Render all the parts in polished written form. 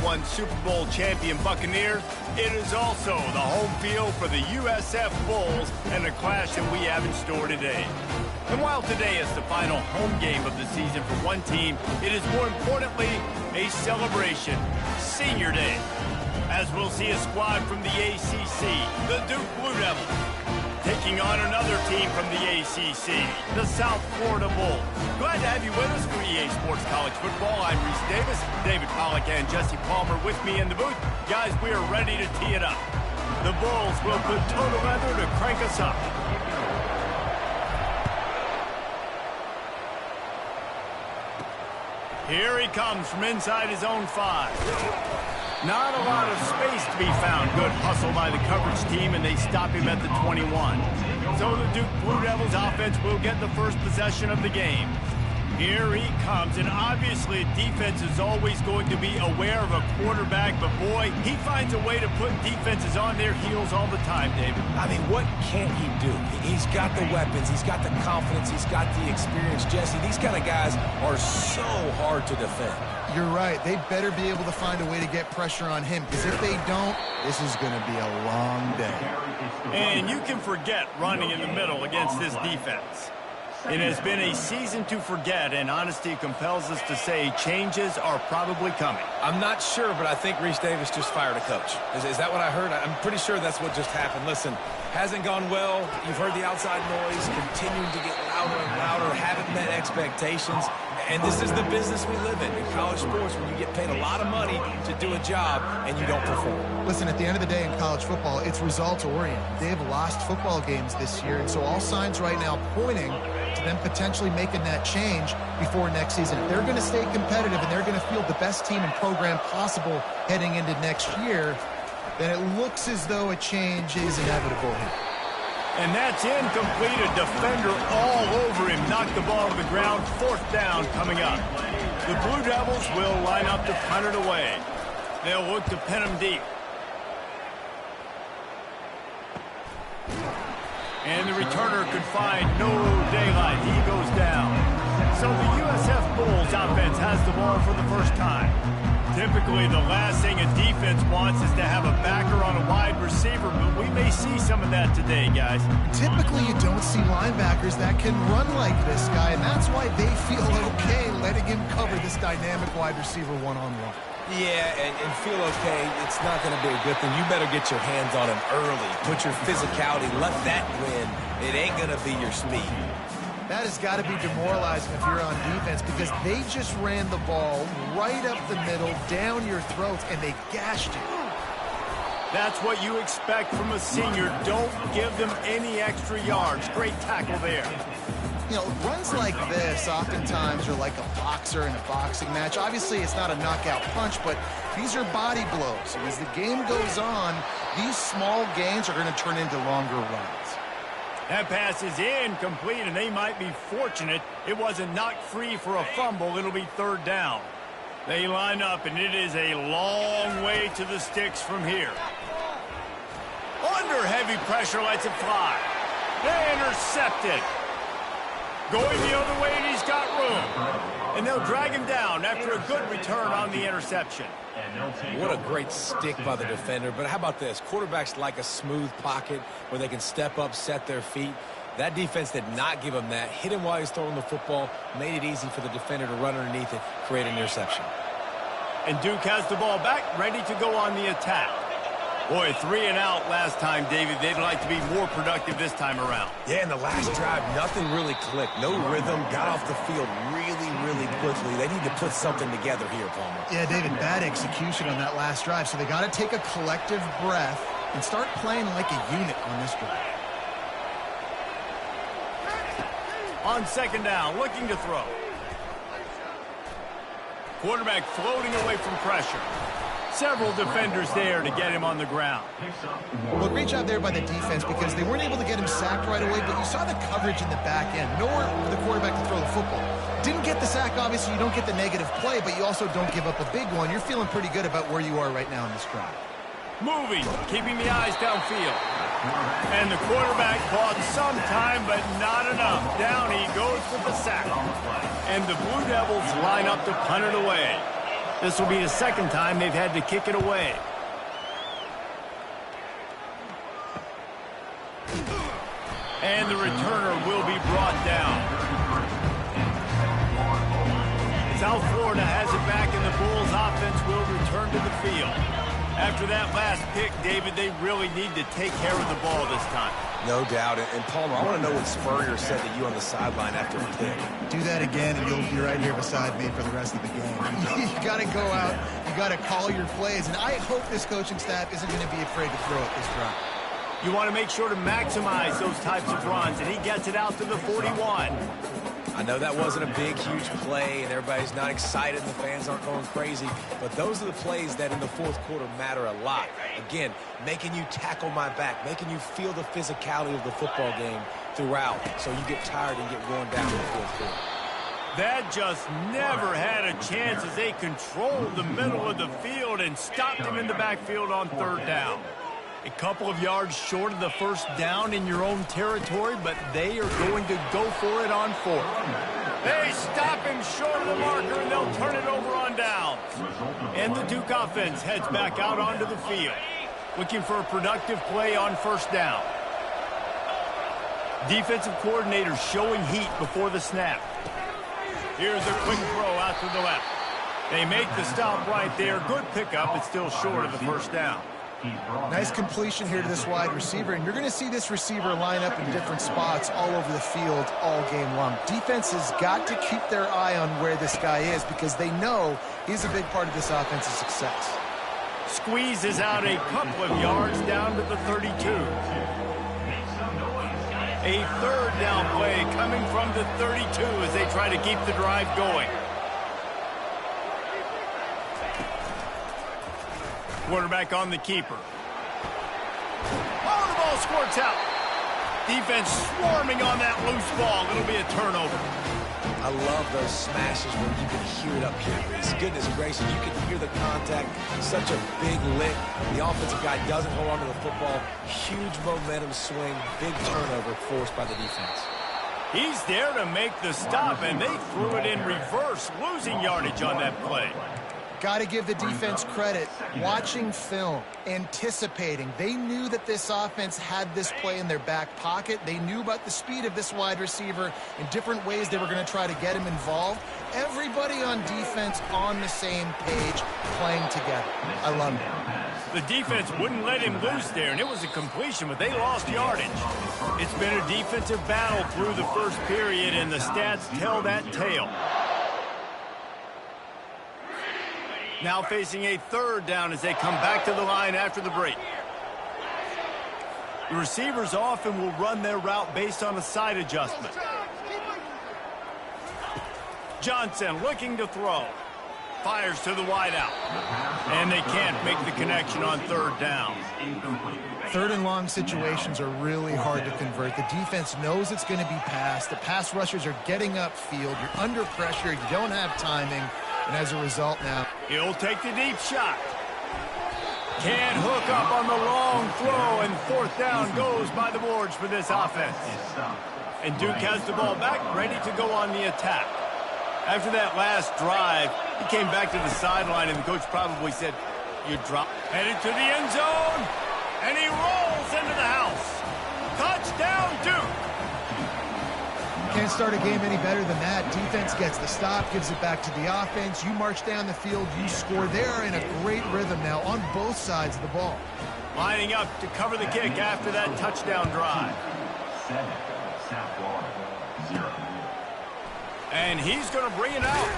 2021 Super Bowl champion Buccaneers, it is also the home field for the USF Bulls and the clash that we have in store today. And while today is the final home game of the season for one team, it is more importantly a celebration, Senior Day, as we'll see a squad from the ACC, the Duke Blue Devils, taking on another team from the ACC, the South Florida Bulls. Glad to have you with us for EA Sports College Football. I'm Reese Davis, David Pollack and Jesse Palmer with me in the booth. Guys, we are ready to tee it up. The Bulls will put total leather to crank us up. Here he comes from inside his own 5. Not a lot of space to be found. Good hustle by the coverage team, and they stop him at the 21. So the Duke Blue Devils offense will get the first possession of the game. Here he comes, and obviously defense is always going to be aware of a quarterback, but boy, he finds a way to put defenses on their heels all the time, David. I mean, what can't he do? He's got the weapons, he's got the confidence, he's got the experience. Jesse, these kind of guys are so hard to defend. You're right. They better be able to find a way to get pressure on him, because if they don't, this is going to be a long day. And you can forget running in the middle against this defense. It has been a season to forget, and honesty compels us to say changes are probably coming. I'm not sure, but I think Reese Davis just fired a coach. Is that what I heard? I'm pretty sure that's what just happened. Listen, hasn't gone well. You've heard the outside noise, continuing to get louder and louder, haven't met expectations. And this is the business we live in college sports, when you get paid a lot of money to do a job and you don't perform. Listen, at the end of the day in college football, it's results-oriented. They have lost football games this year, and so all signs right now pointing to them potentially making that change before next season. If they're going to stay competitive and they're going to field the best team and program possible heading into next year, then it looks as though a change is inevitable here. And that's incomplete. A defender all over him. Knocked the ball to the ground. 4th down coming up. The Blue Devils will line up to punt it away. They'll look to pin him deep. And the returner could find no daylight. He goes down. So the USF Bulls offense has the ball for the first time. Typically, the last thing a defense wants is to have a backer on a wide receiver, but we may see some of that today, guys. Typically, you don't see linebackers that can run like this guy, and that's why they feel okay letting him cover this dynamic wide receiver one-on-one. Yeah, and feel okay, it's not going to be a good thing. You better get your hands on him early. Put your physicality, let that win. It ain't going to be your speed. That has got to be demoralizing if you're on defense, because they just ran the ball right up the middle, down your throats, and they gashed you. That's what you expect from a senior. Don't give them any extra yards. Great tackle there. You know, runs like this oftentimes are like a boxer in a boxing match. Obviously, it's not a knockout punch, but these are body blows. And as the game goes on, these small gains are going to turn into longer runs. That pass is incomplete, and they might be fortunate it wasn't knocked free for a fumble. It'll be 3rd down. They line up, and it is a long way to the sticks from here. Under heavy pressure, lets it fly. They intercepted. Going the other way, and he's got room. And they'll drag him down after a good return on the interception. What a great stick by the defender. But how about this? Quarterbacks like a smooth pocket where they can step up, set their feet. That defense did not give him that. Hit him while he's throwing the football. Made it easy for the defender to run underneath it, create an interception. And Duke has the ball back, ready to go on the attack. Boy, 3 and out last time, David. They'd like to be more productive this time around. Yeah, in the last drive, nothing really clicked. No rhythm, got off the field really quickly. They need to put something together here, Palmer. Yeah, David, bad execution on that last drive. So they got to take a collective breath and start playing like a unit on this drive. On 2nd down, looking to throw. Quarterback floating away from pressure. Several defenders there to get him on the ground. Well, great job there by the defense, because they weren't able to get him sacked right away, but you saw the coverage in the back end. Nowhere for the quarterback to throw the football. Didn't get the sack, obviously. You don't get the negative play, but you also don't give up a big one. You're feeling pretty good about where you are right now in this drive. Moving, keeping the eyes downfield. And the quarterback bought some time, but not enough. Down he goes with the sack. And the Blue Devils line up to punt it away. This will be the second time they've had to kick it away. And the returner will be brought down. South Florida has it back, and the Bulls offense will return to the field. After that last pick, David, they really need to take care of the ball this time. No doubt. And Palmer, I want to know what Spurrier said to you on the sideline after the pick. Do that again, and you'll be right here beside me for the rest of the game. You got to go out. You got to call your plays. And I hope this coaching staff isn't going to be afraid to throw it this drive. You want to make sure to maximize those types of runs, and he gets it out to the 41. I know that wasn't a big, huge play, and everybody's not excited, and the fans aren't going crazy, but those are the plays that in the fourth quarter matter a lot. Again, making you tackle my back, making you feel the physicality of the football game throughout, so you get tired and get worn down in the fourth quarter. That just never had a chance as they controlled the middle of the field and stopped him in the backfield on third down. A couple of yards short of the first down in your own territory, but they are going to go for it on fourth. They stop him short of the marker, and they'll turn it over on downs. And the Duke offense heads back out onto the field, looking for a productive play on first down. Defensive coordinator showing heat before the snap. Here's a quick throw out to the left. They make the stop right there. Good pickup. It's still short of the first down. Nice completion here to this wide receiver, and you're going to see this receiver line up in different spots all over the field all game long. Defense has got to keep their eye on where this guy is because they know he's a big part of this offense's success. Squeezes out a couple of yards down to the 32. A third down play coming from the 32 as they try to keep the drive going. Quarterback on the keeper. Oh, the ball squirts out. Defense swarming on that loose ball. It'll be a turnover. I love those smashes where you can hear it up here. Goodness gracious, you can hear the contact. Such a big lick. The offensive guy doesn't hold on to the football. Huge momentum swing. Big turnover forced by the defense. He's there to make the stop, and they threw it in reverse, losing yardage on that play. Got to give the defense credit. Watching film, anticipating. They knew that this offense had this play in their back pocket. They knew about the speed of this wide receiver and different ways they were going to try to get him involved. Everybody on defense on the same page, playing together. I love it. The defense wouldn't let him loose there, and it was a completion, but they lost yardage. It's been a defensive battle through the first period, and the stats tell that tale. Now facing a third down as they come back to the line after the break. The receivers often will run their route based on a side adjustment. Johnson looking to throw. Fires to the wideout. And they can't make the connection on third down. Third and long situations are really hard to convert. The defense knows it's going to be passed. The pass rushers are getting upfield. You're under pressure. You don't have timing. And as a result now, he'll take the deep shot. Can't hook up on the long throw, and fourth down goes by the boards for this offense. And Duke has the ball back, ready to go on the attack. After that last drive, he came back to the sideline, and the coach probably said, you drop. Headed to the end zone, and he rolls into the house. Touchdown, Duke. Can't start a game any better than that. Defense gets the stop, gives it back to the offense. You march down the field, you score. They're in a great rhythm now on both sides of the ball. Lining up to cover the kick after that touchdown drive. And he's going to bring it out.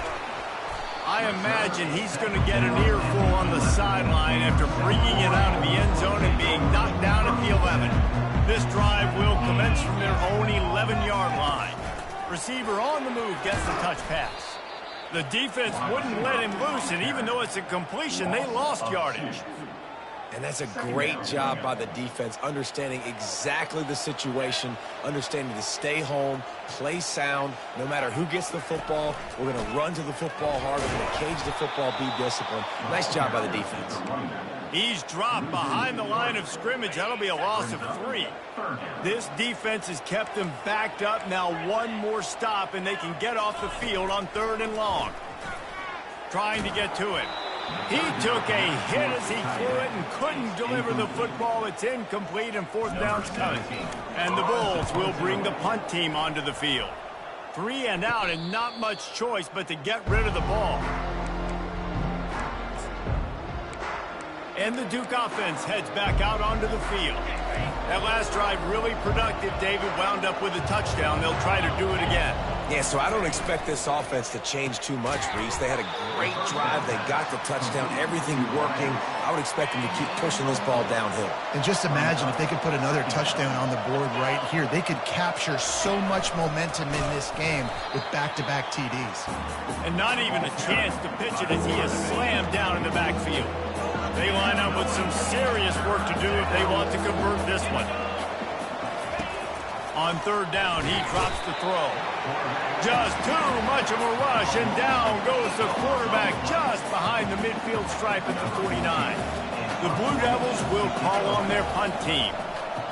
I imagine he's going to get an earful on the sideline after bringing it out of the end zone and being knocked down at the 11. This drive will commence from their own 11-yard line. Receiver on the move gets the touch pass. The defense wouldn't let him loose, and even though it's a completion, they lost yardage. And that's a great job by the defense, understanding exactly the situation, understanding to stay home, play sound. No matter who gets the football, we're going to run to the football hard. We're going to cage the football, be disciplined. Nice job by the defense. He's dropped behind the line of scrimmage. That'll be a loss of 3. This defense has kept them backed up. Now one more stop, and they can get off the field on third and long. trying to get to it. He took a hit as he threw it and couldn't deliver the football. It's incomplete and fourth down's coming. And the Bulls will bring the punt team onto the field. 3 and out and not much choice but to get rid of the ball. And the Duke offense heads back out onto the field. That last drive really productive. David wound up with a touchdown. They'll try to do it again. Yeah, so I don't expect this offense to change too much, Reese. They had a great drive. They got the touchdown. Everything working. I would expect them to keep pushing this ball downhill. And just imagine if they could put another touchdown on the board right here. They could capture so much momentum in this game with back-to-back TDs. And not even a chance to pitch it as he is slammed down in the backfield. They line up with some serious work to do if they want to convert this one. On third down, he drops the throw. Just too much of a rush, and down goes the quarterback just behind the midfield stripe at the 49. The Blue Devils will call on their punt team.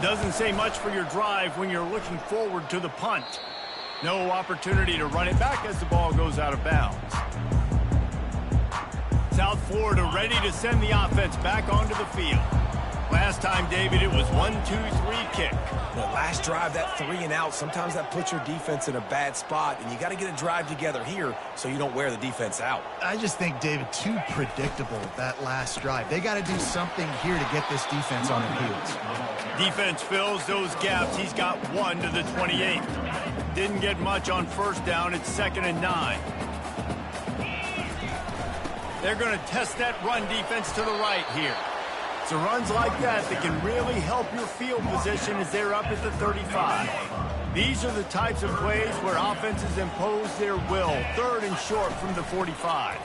Doesn't say much for your drive when you're looking forward to the punt. No opportunity to run it back as the ball goes out of bounds. South Florida ready to send the offense back onto the field. Last time, David, it was 1-2-3 kick. The last drive, that 3 and out, sometimes that puts your defense in a bad spot, and you got to get a drive together here so you don't wear the defense out. I just think, David, too predictable, that last drive. They got to do something here to get this defense on their heels. Defense fills those gaps. He's got 1 to the 28. Didn't get much on first down. It's 2nd and 9. They're going to test that run defense to the right here. So runs like that can really help your field position as they're up at the 35. These are the types of plays where offenses impose their will. 3rd and short from the 45.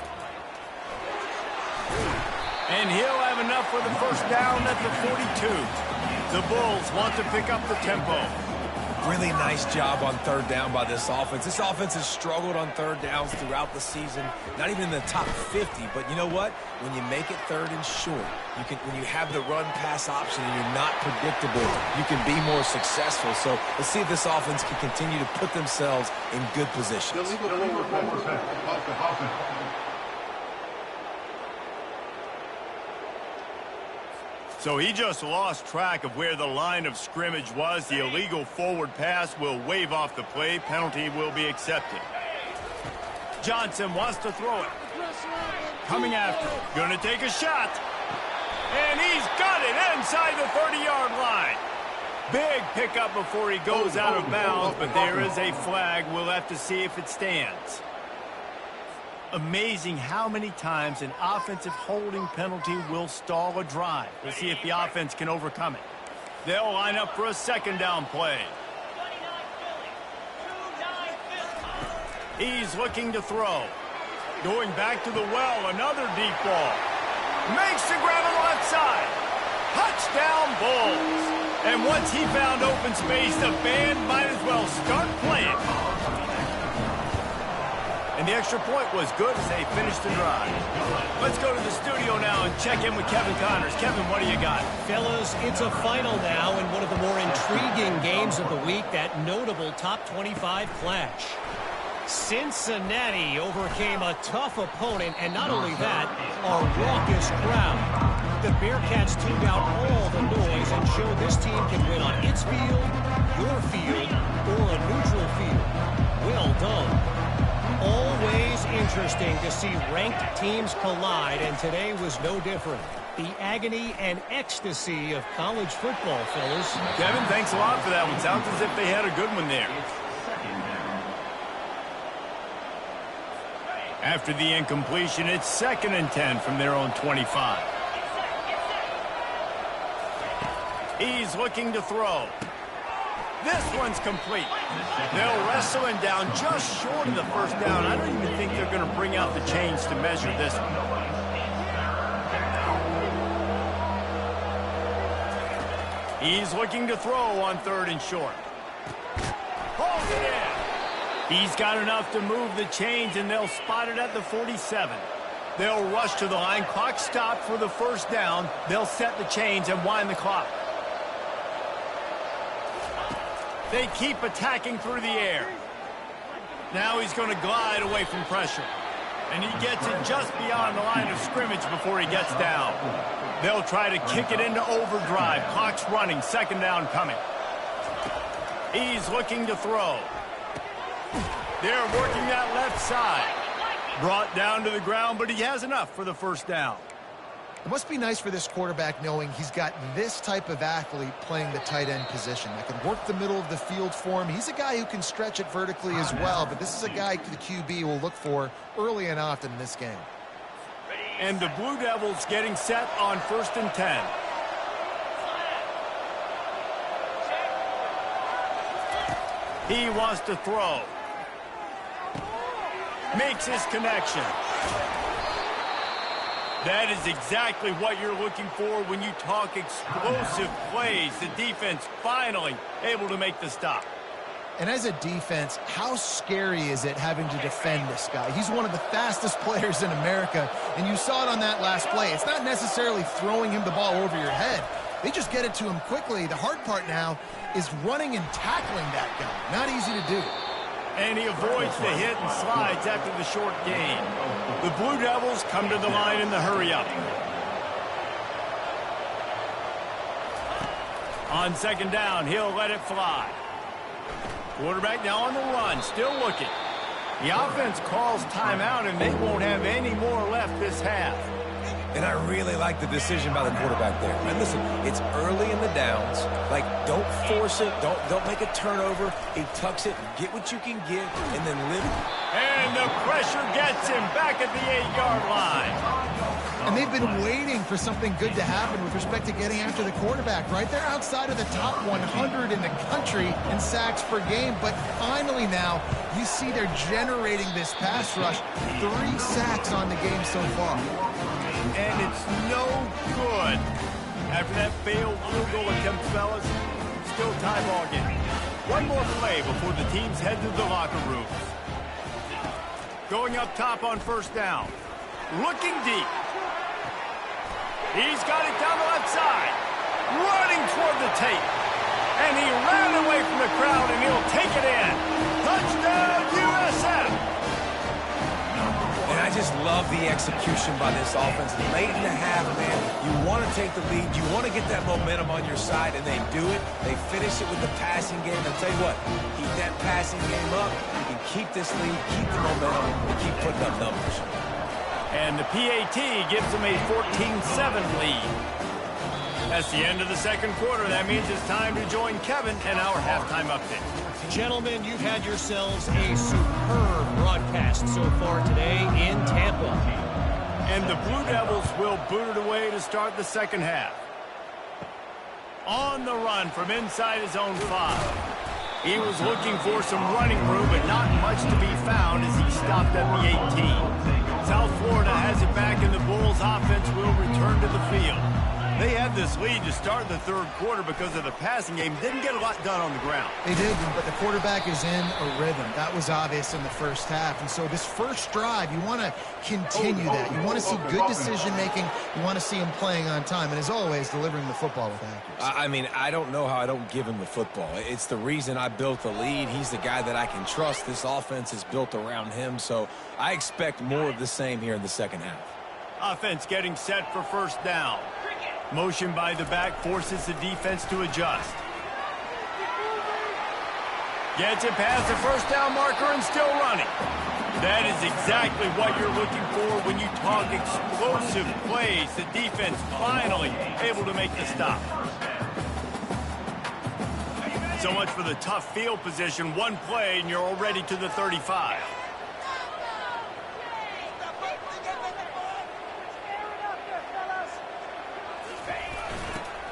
And he'll have enough for the first down at the 42. The Bulls want to pick up the tempo. Really nice job on third down by this offense. This offense has struggled on third downs throughout the season, not even in the top 50. But you know what? When you make it 3rd and short, when you have the run-pass option and you're not predictable, you can be more successful. So let's see if this offense can continue to put themselves in good positions. So he just lost track of where the line of scrimmage was. The illegal forward pass will wave off the play. Penalty will be accepted. Johnson wants to throw it. Coming after. Going to take a shot. And he's got it inside the 30-yard line. Big pickup before he goes out of bounds, but there is a flag. We'll have to see if it stands. Amazing how many times an offensive holding penalty will stall a drive. We'll see if the offense can overcome it. They'll line up for a 2nd down play. He's looking to throw. Going back to the well, another deep ball. Makes the grab on the left side. Touchdown Bulls. And once he found open space, the band might as well start playing. And the extra point was good as they finished the drive. Let's go to the studio now and check in with Kevin Connors. Kevin, what do you got? Fellas, it's a final now in one of the more intriguing games of the week, that notable top 25 clash. Cincinnati overcame a tough opponent, and not only that, a raucous crowd. The Bearcats tuned out all the noise and showed this team can win on its field, your field, or a neutral field. Well done. Always interesting to see ranked teams collide, and today was no different. The agony and ecstasy of college football, fellas. Kevin, thanks a lot for that one. Sounds as if they had a good one there. After the incompletion, it's 2nd and 10 from their own 25. He's looking to throw. This one's complete. They'll wrestle him down just short of the first down. I don't even think they're going to bring out the chains to measure this one. He's looking to throw on 3rd and short. Holds it in. He's got enough to move the chains, and they'll spot it at the 47. They'll rush to the line. Clock stopped for the first down. They'll set the chains and wind the clock. They keep attacking through the air. Now he's going to glide away from pressure. And he gets it just beyond the line of scrimmage before he gets down. They'll try to kick it into overdrive. Clock's running. Second down coming. He's looking to throw. They're working that left side. Brought down to the ground, but he has enough for the first down. It must be nice for this quarterback knowing he's got this type of athlete playing the tight end position that can work the middle of the field for him. He's a guy who can stretch it vertically as well, but this is a guy the QB will look for early and often in this game. And the Blue Devils getting set on 1st and 10. He wants to throw. Makes his connection. That is exactly what you're looking for when you talk explosive plays. The defense finally able to make the stop. And as a defense, how scary is it having to defend this guy? He's one of the fastest players in America, and you saw it on that last play. It's not necessarily throwing him the ball over your head. They just get it to him quickly. The hard part now is running and tackling that guy. Not easy to do. And he avoids the hit and slides after the short gain. The Blue Devils come to the line in the hurry-up. On second down, he'll let it fly. Quarterback now on the run, still looking. The offense calls timeout, and they won't have any more left this half. And I really like the decision by the quarterback there. And listen, it's early in the downs. Like, don't force it. Don't make a turnover. He tucks it, get what you can get, and then live. And the pressure gets him back at the 8-yard line. And they've been waiting for something good to happen with respect to getting after the quarterback, right? They're outside of the top 100 in the country in sacks per game, but finally now you see they're generating this pass rush. 3 sacks on the game so far. And it's no good. After that failed field goal attempt, fellas, still tie ball game. One more play before the teams head to the locker rooms. Going up top on first down. Looking deep. He's got it down the left side. Running toward the tape. And he ran away from the crowd, and he'll take it in. Touchdown, USF! And I just love the execution by this offense. Late in the half, man, you want to take the lead. You want to get that momentum on your side, and they do it. They finish it with the passing game. I'll tell you what, keep that passing game up. You can keep this lead, keep the momentum, and keep putting up numbers. And the PAT gives them a 14-7 lead. That's the end of the second quarter. That means it's time to join Kevin and our halftime update. Gentlemen, you've had yourselves a superb broadcast so far today in Tampa. And the Blue Devils will boot it away to start the second half. On the run from inside his own 5. He was looking for some running room, but not much to be found as he stopped at the 18. South Florida has it back, and the Bulls offense will return to the field. They had this lead to start the third quarter because of the passing game. Didn't get a lot done on the ground. They did, but the quarterback is in a rhythm. That was obvious in the first half. And so this first drive, you want to continue that. You want to see good decision-making. You want to see him playing on time. And as always, delivering the football with accuracy. I mean, I don't know how I don't give him the football. It's the reason I built the lead. He's the guy that I can trust. This offense is built around him. So I expect more of the same here in the second half. Offense getting set for first down. Motion by the back forces the defense to adjust. Gets it past the first down marker and still running. That is exactly what you're looking for when you talk explosive plays. The defense finally able to make the stop. So much for the tough field position. One play and you're already to the 35.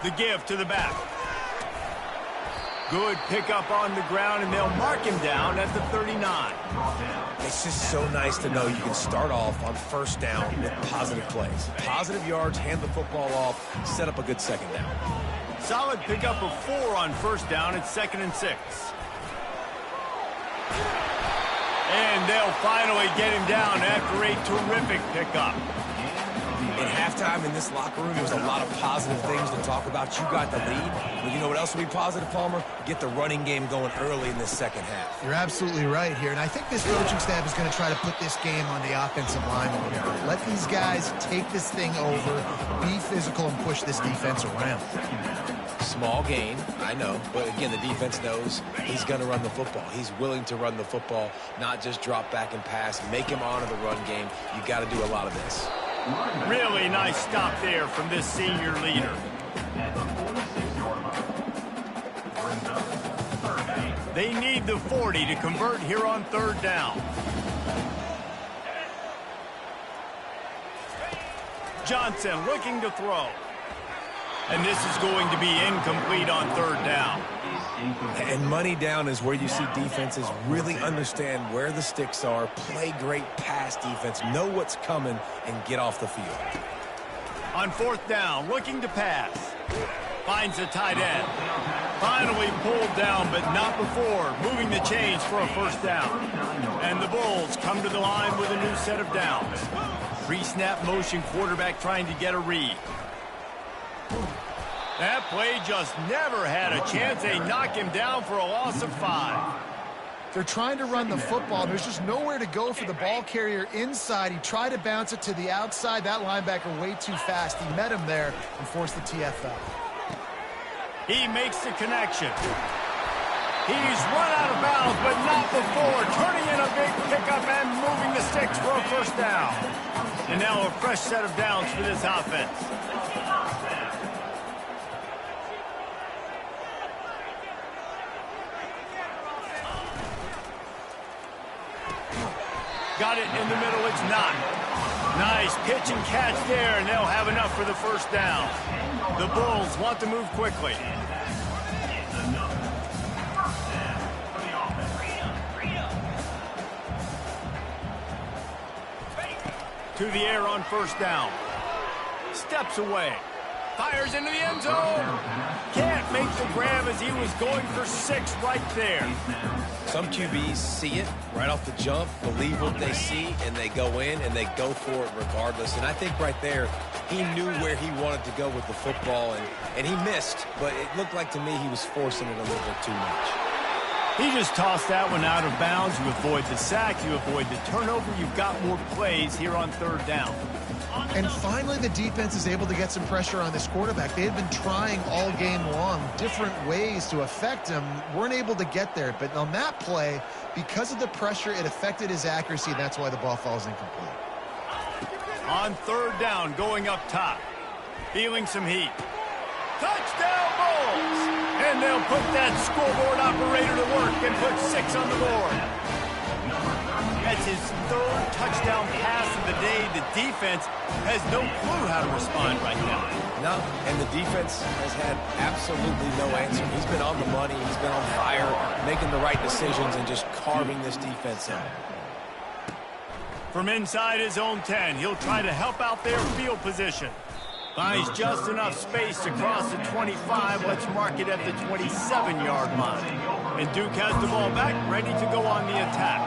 The give to the back. Good pickup on the ground, and they'll mark him down at the 39. It's just so nice to know you can start off on first down with positive plays. Positive yards, hand the football off, set up a good second down. Solid pickup of 4 on first down. It's 2nd and 6. And they'll finally get him down after a terrific pickup. In halftime in this locker room, there was a lot of positive things to talk about. You got the lead. But you know what else would be positive, Palmer? Get the running game going early in this second half. You're absolutely right here. And I think this coaching staff is going to try to put this game on the offensive line a little bit. Let these guys take this thing over, be physical, and push this defense around. Small gain, I know. But again, the defense knows he's going to run the football. He's willing to run the football, not just drop back and pass, make him honor the run game. You got to do a lot of this. Really nice stop there from this senior leader. They need the 40 to convert here on third down. Johnson looking to throw. And this is going to be incomplete on third down. And money down is where you see defenses really understand where the sticks are, play great pass defense, know what's coming, and get off the field. On fourth down, looking to pass. Finds a tight end. Finally pulled down, but not before moving the chains for a first down. And the Bulls come to the line with a new set of downs. Pre-snap motion quarterback trying to get a read. That play just never had a chance. They knock him down for a loss of 5. They're trying to run the football. There's just nowhere to go for the ball carrier inside. He tried to bounce it to the outside. That linebacker way too fast. He met him there and forced the TFL. He makes the connection. He's run out of bounds, but not before. Turning in a big pickup and moving the sticks for a first down. And now a fresh set of downs for this offense. Got it in the middle, it's not. Nice pitch and catch there, and they'll have enough for the first down. The Bulls want to move quickly. To the air on first down. Steps away. Fires into the end zone. Can't make the grab as he was going for 6 right there. Some QBs see it right off the jump, believe what they see, and they go in and they go for it regardless. And I think right there, he knew where he wanted to go with the football, and he missed. But it looked like to me he was forcing it a little bit too much. He just tossed that one out of bounds. You avoid the sack, you avoid the turnover. You've got more plays here on third down. And finally, the defense is able to get some pressure on this quarterback. They had been trying all game long different ways to affect him, weren't able to get there. But on that play, because of the pressure, it affected his accuracy, and that's why the ball falls incomplete. On third down, going up top. Feeling some heat. Touchdown Bulls! And they'll put that scoreboard operator to work and put 6 on the board. That's his 3rd touchdown pass of the day. The defense has no clue how to respond right now. No, and the defense has had absolutely no answer. He's been on the money. He's been on fire, making the right decisions and just carving this defense out. From inside his own 10, he'll try to help out their field position. Finds just enough space to cross the 25. Let's mark it at the 27-yard line. And Duke has the ball back, ready to go on the attack.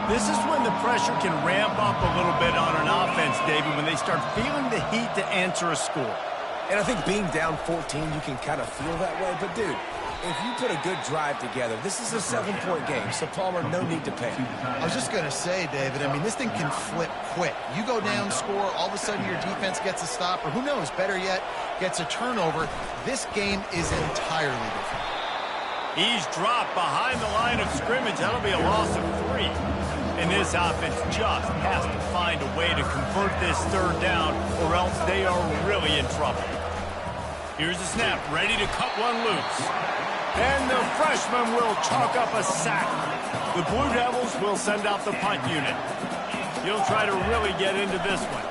This is when the pressure can ramp up a little bit on an offense, David, when they start feeling the heat to answer a score. And I think being down 14, you can kind of feel that way. But, dude, if you put a good drive together, this is a 7-point game. So, Palmer, no need to panic. I was just going to say, David, I mean, this thing can flip quick. You go down, score, all of a sudden your defense gets a stop, or who knows, better yet, gets a turnover. This game is entirely different. He's dropped behind the line of scrimmage. That'll be a loss of 3. And this offense just has to find a way to convert this third down, or else they are really in trouble. Here's the snap, ready to cut one loose. And the freshman will chalk up a sack. The Blue Devils will send out the punt unit. He'll try to really get into this one.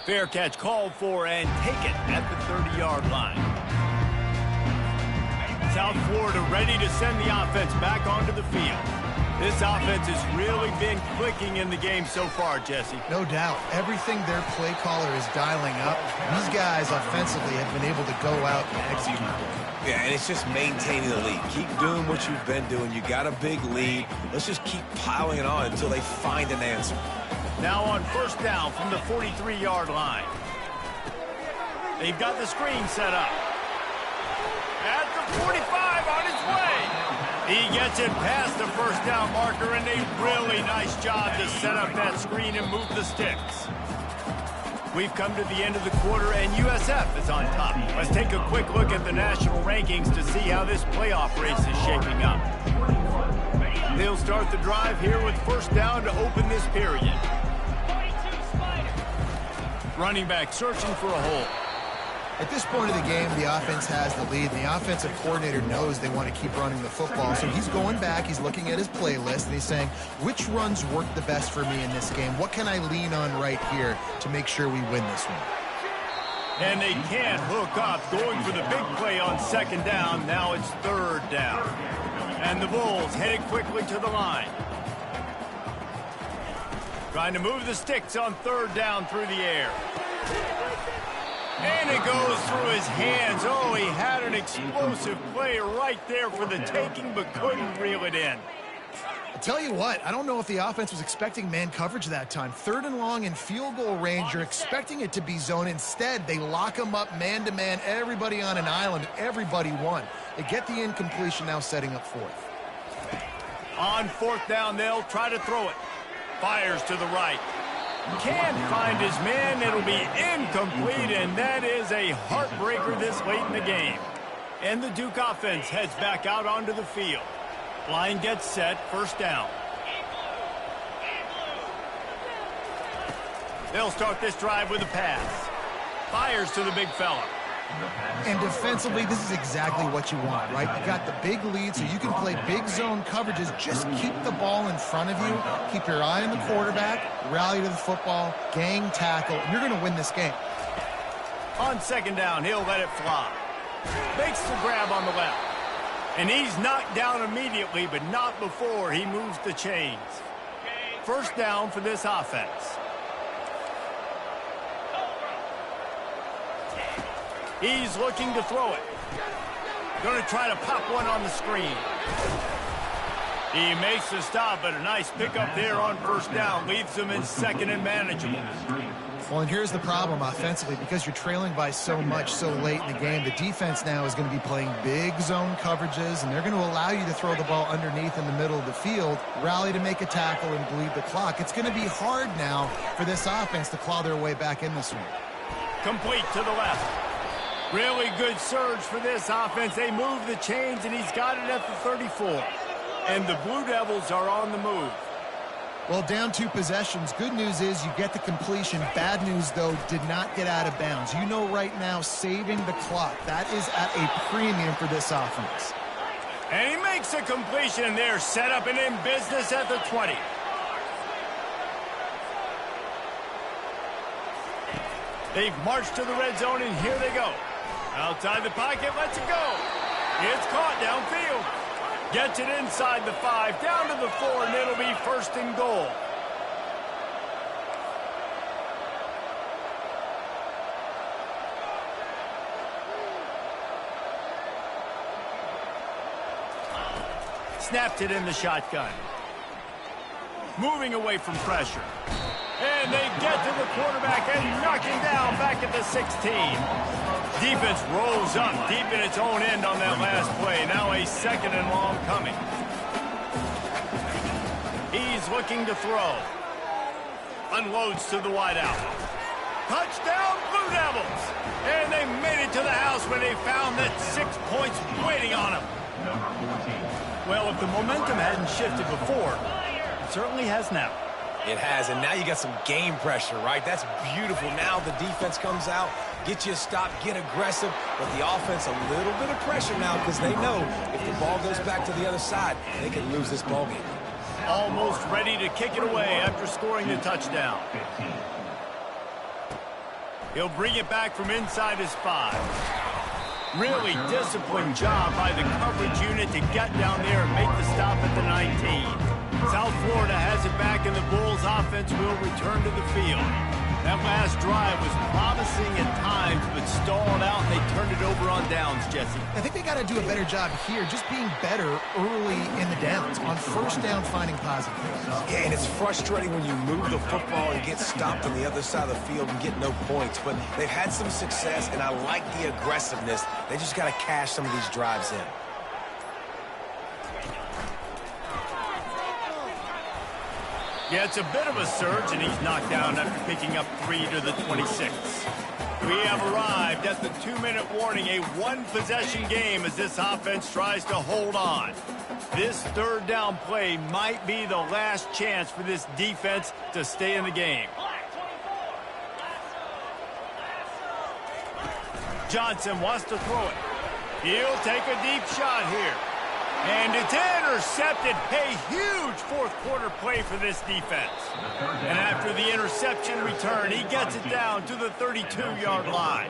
Fair catch called for and taken at the 30-yard line. South Florida ready to send the offense back onto the field. This offense has really been clicking in the game so far, Jesse. No doubt. Everything their play caller is dialing up, these guys offensively have been able to go out and execute. Yeah, and it's just maintaining the lead. Keep doing what you've been doing. You got a big lead. Let's just keep piling it on until they find an answer. Now on first down from the 43-yard line. They've got the screen set up. At the 45 on his way. He gets it past the first down marker, and a really nice job to set up that screen and move the sticks. We've come to the end of the quarter, and USF is on top. Let's take a quick look at the national rankings to see how this playoff race is shaping up. They'll start the drive here with first down to open this period. Running back searching for a hole. At this point of the game, the offense has the lead, and the offensive coordinator knows they want to keep running the football. So he's going back, he's looking at his playlist, and he's saying, which runs work the best for me in this game? What can I lean on right here to make sure we win this one? And they can't hook up, going for the big play on second down. Now it's third down. And the Bulls headed quickly to the line. Trying to move the sticks on third down through the air. And it goes through his hands. Oh, he had an explosive play right there for the taking, but couldn't reel it in. I'll tell you what, I don't know if the offense was expecting man coverage that time. Third and long in field goal range, you're expecting it to be zone. Instead, they lock him up man-to-man, everybody on an island, everybody won. They get the incompletion, now setting up fourth. On fourth down, they'll try to throw it. Fires to the right. Can't find his man. It'll be incomplete, and that is a heartbreaker this late in the game. And the Duke offense heads back out onto the field. Line gets set, first down. They'll start this drive with a pass. Fires to the big fella. And defensively, this is exactly what you want, right? You got the big lead, so you can play big zone coverages. Just keep the ball in front of you. Keep your eye on the quarterback. Rally to the football. Gang tackle. You're going to win this game. On second down, he'll let it fly. Makes the grab on the left. And he's knocked down immediately, but not before he moves the chains. First down for this offense. He's looking to throw it. Going to try to pop one on the screen. He makes the stop, but a nice pickup there on first down. Leaves them in second and manageable. Well, and here's the problem offensively. Because you're trailing by so much so late in the game, the defense now is going to be playing big zone coverages, and they're going to allow you to throw the ball underneath in the middle of the field, rally to make a tackle, and bleed the clock. It's going to be hard now for this offense to claw their way back in this one. Complete to the left. Really good surge for this offense. They move the chains, and he's got it at the 34. And the Blue Devils are on the move. Well, down 2 possessions. Good news is you get the completion. Bad news, though, did not get out of bounds. You know right now, saving the clock. That is at a premium for this offense. And he makes a completion there. Set up and in business at the 20. They've marched to the red zone, and here they go. Outside the pocket, lets it go. It's caught downfield. Gets it inside the 5, down to the 4, and it'll be first and goal. Snapped it in the shotgun. Moving away from pressure. And they get to the quarterback and knock him down back at the 16. Defense rolls up deep in its own end on that last play. Now a second and long coming. He's looking to throw. Unloads to the wideout. Touchdown, Blue Devils! And they made it to the house when they found that 6 points waiting on them. Well, if the momentum hadn't shifted before, it certainly has now. It has, and now you got some game pressure, right? That's beautiful. Now the defense comes out, get you a stop, get aggressive, but the offense a little bit of pressure now because they know if the ball goes back to the other side, they can lose this ball game. Almost ready to kick it away after scoring the touchdown. He'll bring it back from inside his 5. Really disciplined job by the coverage unit to get down there and make the stop at the 19. South Florida has it back, and the Bulls offense will return to the field. That last drive was promising at times, but stalled out, and they turned it over on downs, Jesse. I think they got to do a better job here, just being better early in the downs, on first down finding positive. Yeah, and it's frustrating when you move the football and get stopped on the other side of the field and get no points. But they've had some success, and I like the aggressiveness. They just got to cash some of these drives in. Yeah, it's a bit of a surge, and he's knocked down after picking up 3 to the 26. We have arrived at the 2-minute warning, a one-possession game as this offense tries to hold on. This third down play might be the last chance for this defense to stay in the game. Johnson wants to throw it. He'll take a deep shot here. And it's intercepted. A huge fourth-quarter play for this defense. And after the interception return, he gets it down to the 32-yard line.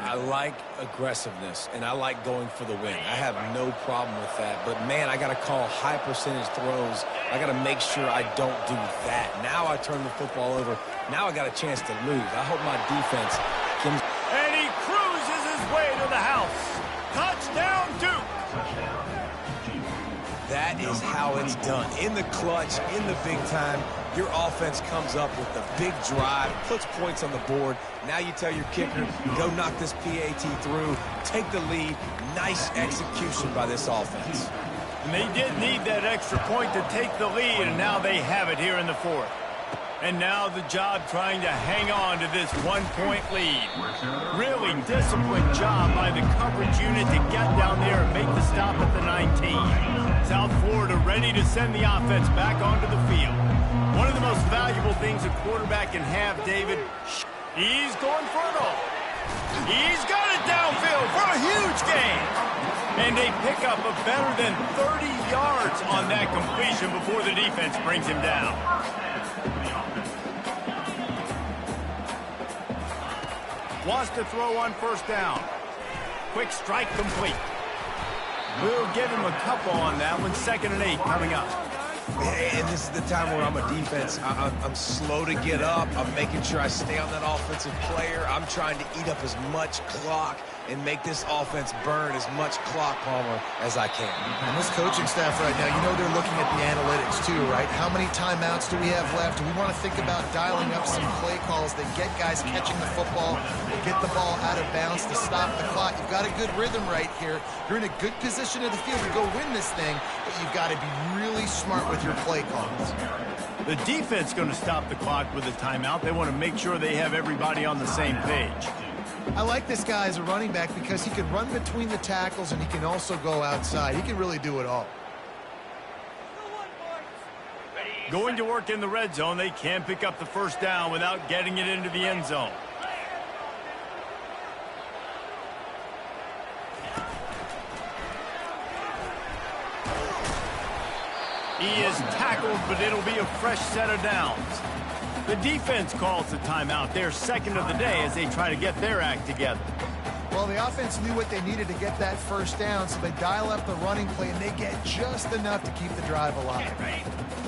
I like aggressiveness, and I like going for the win. I have no problem with that. But, man, I got to call high-percentage throws. I got to make sure I don't do that. Now I turn the football over. Now I got a chance to lose. I hope my defense can... And he cruises his way to the house. Touchdown, Duke. That is how it's done. In the clutch, in the big time, your offense comes up with the big drive, puts points on the board. Now you tell your kicker, go knock this PAT through, take the lead. Nice execution by this offense. And they did need that extra point to take the lead, and now they have it here in the fourth. And now the job trying to hang on to this one-point lead. Really disciplined job by the coverage unit to get down there and make the stop at the 19. South Florida ready to send the offense back onto the field. One of the most valuable things a quarterback can have, David, he's going for it all. He's got it downfield for a huge gain. And they pick up a better than 30 yards on that completion before the defense brings him down. Wants to throw on first down. Quick strike complete. We'll give him a couple on that one. 2nd and 8 coming up. And this is the time where I'm a defense. I'm slow to get up. I'm making sure I stay on that offensive player. I'm trying to eat up as much clock and make this offense burn as much clock, Palmer, as I can. And this coaching staff right now, you know they're looking at the analytics too, right? How many timeouts do we have left? We want to think about dialing up some play calls that get guys catching the football, get the ball out of bounds to stop the clock. You've got a good rhythm right here. You're in a good position of the field to go win this thing, but you've got to be really smart with your play calls. The defense going to stop the clock with a timeout. They want to make sure they have everybody on the same page. I like this guy as a running back because he can run between the tackles and he can also go outside. He can really do it all. Going to work in the red zone. They can pick up the first down without getting it into the end zone. He is tackled, but it'll be a fresh set of downs. The defense calls the timeout. They're second of the day as they try to get their act together. Well, the offense knew what they needed to get that first down, so they dial up the running play, and they get just enough to keep the drive alive.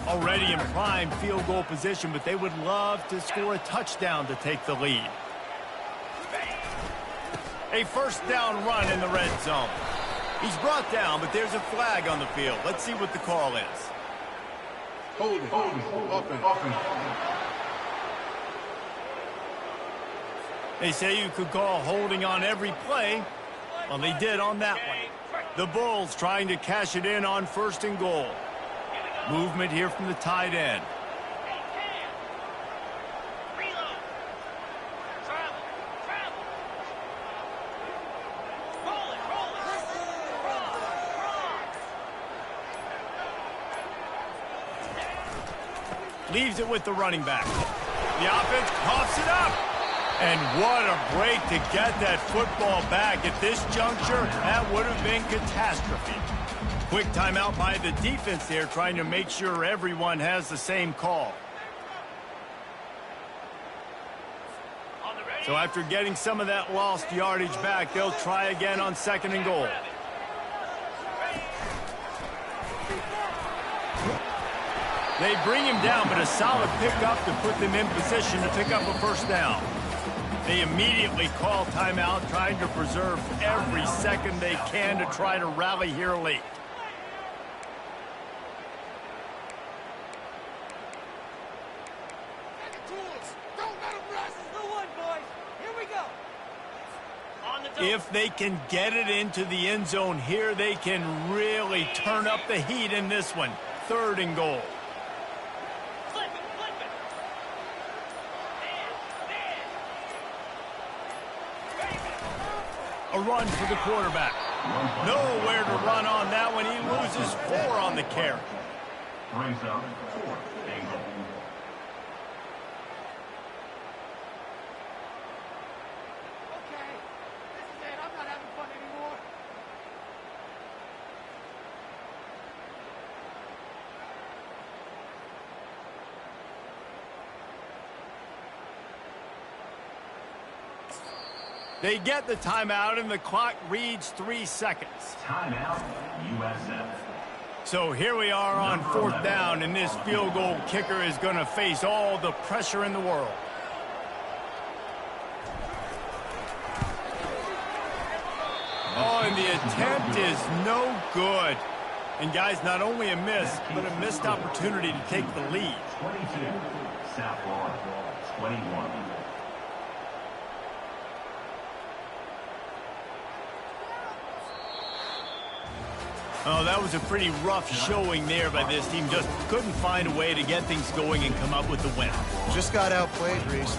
Already in prime field goal position, but they would love to score a touchdown to take the lead. A first down run in the red zone. He's brought down, but there's a flag on the field. Let's see what the call is. Holding. They say you could call holding on every play. Well, they did on that one. The Bulls trying to cash it in on 1st and goal. Movement here from the tight end. Leaves it with the running back. The offense coughs it up. And what a break to get that football back at this juncture. That would have been catastrophe. Quick timeout by the defense there, trying to make sure everyone has the same call. So after getting some of that lost yardage back, they'll try again on 2nd and goal. They bring him down, but a solid pickup to put them in position to pick up a first down. They immediately call timeout, trying to preserve every second they can to try to rally here late. If they can get it into the end zone here, they can really turn up the heat in this one. 3rd and goal. A run for the quarterback. Nowhere to run on that one. He loses 4 on the carry. Brings up 4th and goal. They get the timeout, and the clock reads 3 seconds. Timeout, USF. So here we are on 4th down, and this field goal kicker is going to face all the pressure in the world. Oh, and the attempt is no good. And, guys, not only a miss, but a missed opportunity to take the lead. 22, South Florida, 21. Oh, that was a pretty rough showing there by this team. Just couldn't find a way to get things going and come up with the win. Just got outplayed, Reese.